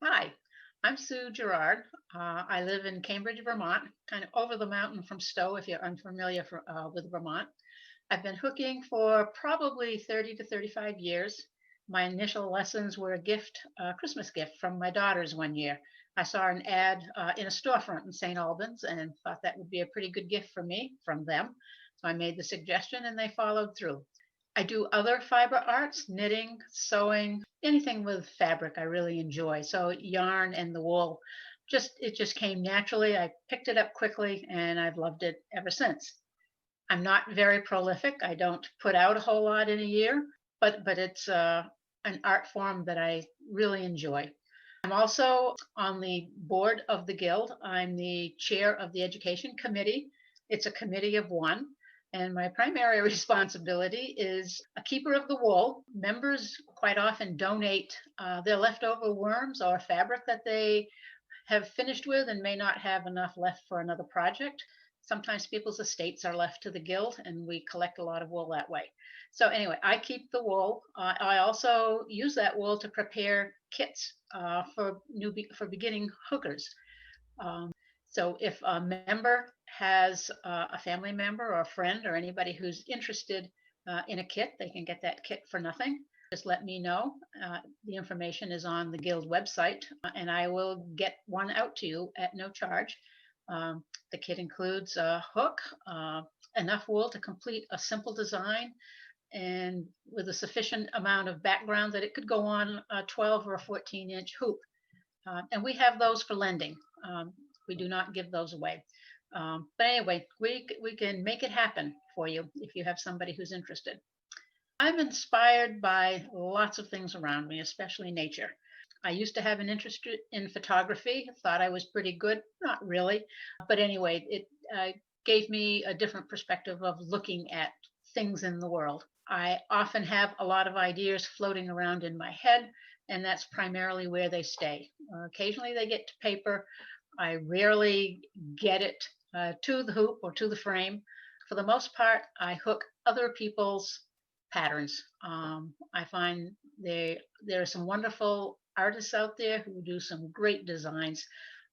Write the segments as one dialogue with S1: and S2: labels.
S1: Hi, I'm Sue Girouard. I live in Cambridge, Vermont, kind of over the mountain from Stowe, if you're unfamiliar with Vermont. I've been hooking for probably 30 to 35 years. My initial lessons were a Christmas gift from my daughters one year. I saw an ad in a storefront in St. Albans and thought that would be a pretty good gift for me from them. So I made the suggestion and they followed through. I do other fiber arts, knitting, sewing, anything with fabric I really enjoy. So yarn and the wool, it just came naturally. I picked it up quickly and I've loved it ever since. I'm not very prolific. I don't put out a whole lot in a year, but it's an art form that I really enjoy. I'm also on the board of the Guild. I'm the chair of the education committee. It's a committee of one. And my primary responsibility is a keeper of the wool. Members quite often donate their leftover worms or fabric that they have finished with and may not have enough left for another project. Sometimes people's estates are left to the guild and we collect a lot of wool that way. So anyway, I keep the wool. I also use that wool to prepare kits for beginning hookers. So if a member has a family member or a friend or anybody who's interested in a kit, they can get that kit for nothing. Just let me know. The information is on the Guild website, and I will get one out to you at no charge. The kit includes a hook, enough wool to complete a simple design, and with a sufficient amount of background that it could go on a 12 or a 14-inch hoop. And we have those for lending. We do not give those away. But anyway, we can make it happen for you if you have somebody who's interested. I'm inspired by lots of things around me, especially nature. I used to have an interest in photography, thought I was pretty good, not really. But anyway, it gave me a different perspective of looking at things in the world. I often have a lot of ideas floating around in my head, and that's primarily where they stay. Occasionally they get to paper. I rarely get it to the hoop or to the frame. For the most part, I hook other people's patterns. I find there are some wonderful artists out there who do some great designs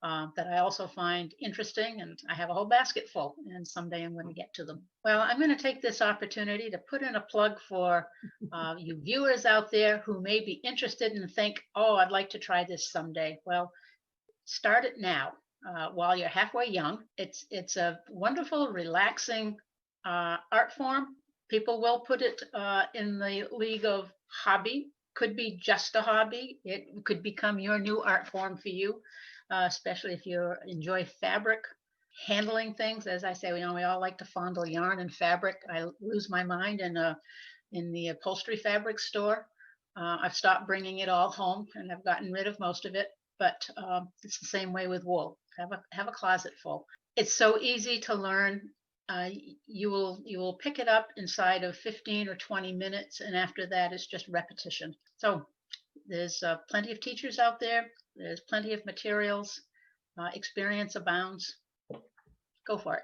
S1: that I also find interesting, and I have a whole basket full, and someday I'm going to get to them. Well, I'm going to take this opportunity to put in a plug for you viewers out there who may be interested and think, oh, I'd like to try this someday. Well, start it now while you're halfway young. It's a wonderful, relaxing art form. People will put it in the league of hobby. Could be just a hobby. It could become your new art form for you, especially if you enjoy fabric, handling things. As I say, we all like to fondle yarn and fabric. I lose my mind in the upholstery fabric store. I've stopped bringing it all home and I've gotten rid of most of it. But it's the same way with wool. Have a closet full. It's so easy to learn. You will pick it up inside of 15 or 20 minutes, and after that, it's just repetition. So there's plenty of teachers out there. There's plenty of materials. Experience abounds. Go for it.